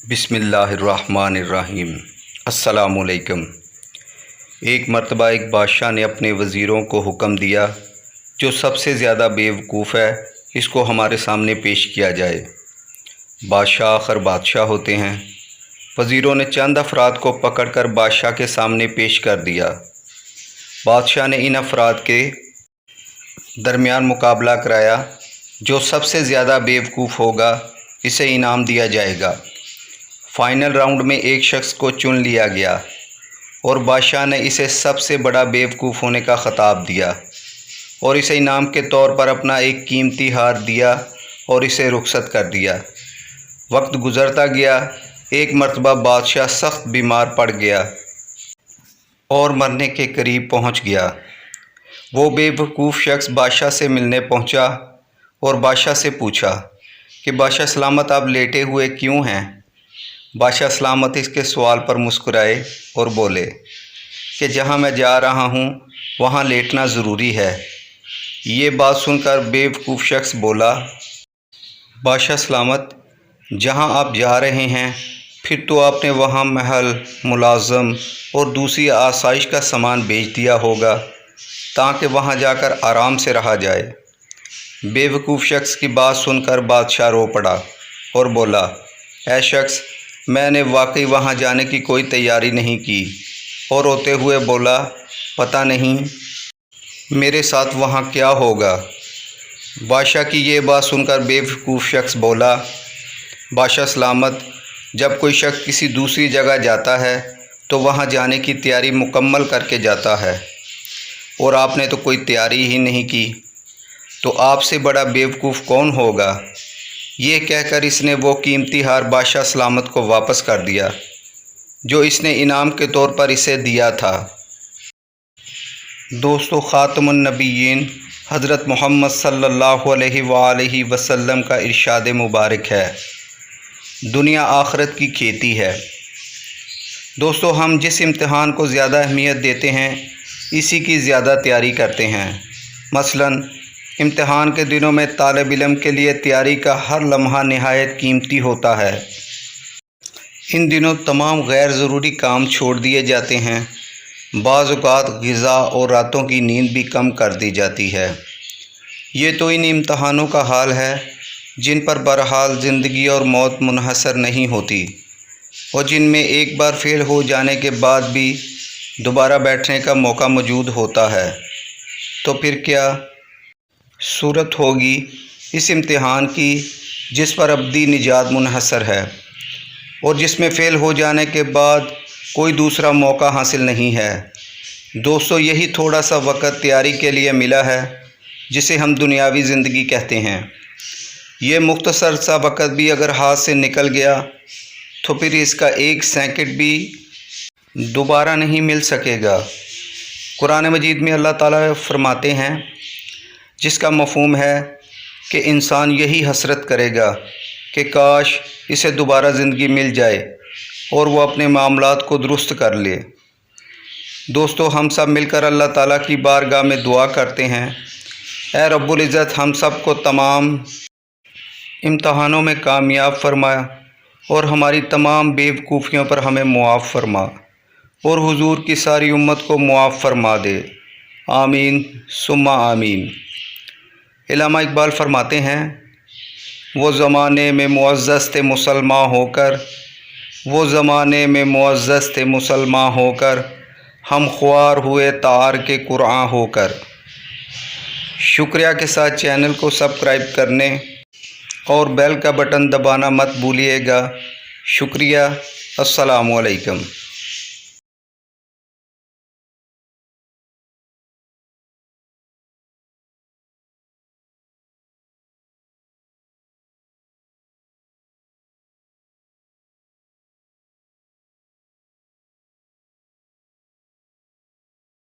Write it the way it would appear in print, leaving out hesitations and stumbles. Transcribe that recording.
بسم اللہ الرحمن الرحیم۔ السلام علیکم۔ ایک مرتبہ ایک بادشاہ نے اپنے وزیروں کو حکم دیا، جو سب سے زیادہ بیوقوف ہے اس کو ہمارے سامنے پیش کیا جائے۔ بادشاہ آخر بادشاہ ہوتے ہیں۔ وزیروں نے چند افراد کو پکڑ کر بادشاہ کے سامنے پیش کر دیا۔ بادشاہ نے ان افراد کے درمیان مقابلہ کرایا۔ جو سب سے زیادہ بیوقوف ہوگا اسے انعام دیا جائے گا۔ فائنل راؤنڈ میں ایک شخص کو چن لیا گیا اور بادشاہ نے اسے سب سے بڑا بیوقوف ہونے کا خطاب دیا اور اسے انعام کے طور پر اپنا ایک قیمتی ہار دیا اور اسے رخصت کر دیا۔ وقت گزرتا گیا۔ ایک مرتبہ بادشاہ سخت بیمار پڑ گیا اور مرنے کے قریب پہنچ گیا۔ وہ بیوقوف شخص بادشاہ سے ملنے پہنچا اور بادشاہ سے پوچھا کہ بادشاہ سلامت آپ لیٹے ہوئے کیوں ہیں؟ بادشاہ سلامت اس کے سوال پر مسکرائے اور بولے کہ جہاں میں جا رہا ہوں وہاں لیٹنا ضروری ہے۔ یہ بات سن کر بیوقوف شخص بولا، بادشاہ سلامت جہاں آپ جا رہے ہیں پھر تو آپ نے وہاں محل، ملازم اور دوسری آسائش کا سامان بیچ دیا ہوگا تاکہ وہاں جا کر آرام سے رہا جائے۔ بیوقوف شخص کی بات سن کر بادشاہ رو پڑا اور بولا، اے شخص میں نے واقعی وہاں جانے کی کوئی تیاری نہیں کی، اور روتے ہوئے بولا پتہ نہیں میرے ساتھ وہاں کیا ہوگا۔ بادشاہ کی یہ بات سن کر بیوقوف شخص بولا، بادشاہ سلامت جب کوئی شخص کسی دوسری جگہ جاتا ہے تو وہاں جانے کی تیاری مکمل کر کے جاتا ہے، اور آپ نے تو کوئی تیاری ہی نہیں کی، تو آپ سے بڑا بیوقوف کون ہوگا؟ یہ کہہ کر اس نے وہ قیمتی ہار بادشاہ سلامت کو واپس کر دیا جو اس نے انعام کے طور پر اسے دیا تھا۔ دوستو، خاتم النبیین حضرت محمد صلی اللہ علیہ وآلہ وسلم کا ارشاد مبارک ہے، دنیا آخرت کی کھیتی ہے۔ دوستو، ہم جس امتحان کو زیادہ اہمیت دیتے ہیں اسی کی زیادہ تیاری کرتے ہیں۔ مثلاً امتحان کے دنوں میں طالب علم کے لیے تیاری کا ہر لمحہ نہایت قیمتی ہوتا ہے۔ ان دنوں تمام غیر ضروری کام چھوڑ دیے جاتے ہیں۔ بعض اوقات غذا اور راتوں کی نیند بھی کم کر دی جاتی ہے۔ یہ تو ان امتحانوں کا حال ہے جن پر بہرحال زندگی اور موت منحصر نہیں ہوتی، اور جن میں ایک بار فیل ہو جانے کے بعد بھی دوبارہ بیٹھنے کا موقع موجود ہوتا ہے۔ تو پھر کیا صورت ہوگی اس امتحان کی جس پر ابدی نجات منحصر ہے اور جس میں فیل ہو جانے کے بعد کوئی دوسرا موقع حاصل نہیں ہے؟ دوستو، یہی تھوڑا سا وقت تیاری کے لیے ملا ہے جسے ہم دنیاوی زندگی کہتے ہیں۔ یہ مختصر سا وقت بھی اگر ہاتھ سے نکل گیا تو پھر اس کا ایک سیکنڈ بھی دوبارہ نہیں مل سکے گا۔ قرآن مجید میں اللہ تعالیٰ فرماتے ہیں، جس کا مفہوم ہے کہ انسان یہی حسرت کرے گا کہ کاش اسے دوبارہ زندگی مل جائے اور وہ اپنے معاملات کو درست کر لے۔ دوستو، ہم سب مل کر اللہ تعالیٰ کی بارگاہ میں دعا کرتے ہیں، اے رب العزت ہم سب کو تمام امتحانوں میں کامیاب فرما اور ہماری تمام بیوقوفیوں پر ہمیں معاف فرما، اور حضور کی ساری امت کو معاف فرما دے، آمین ثم آمین۔ علامہ اقبال فرماتے ہیں، وہ زمانے میں معزز تھے مسلمان ہو کر، وہ زمانے میں معزز تھے مسلمان ہو کر، ہم خوار ہوئے تار کے قرآن ہو کر۔ شکریہ کے ساتھ چینل کو سبسکرائب کرنے اور بیل کا بٹن دبانا مت بھولیے گا۔ شکریہ۔ السلام علیکم۔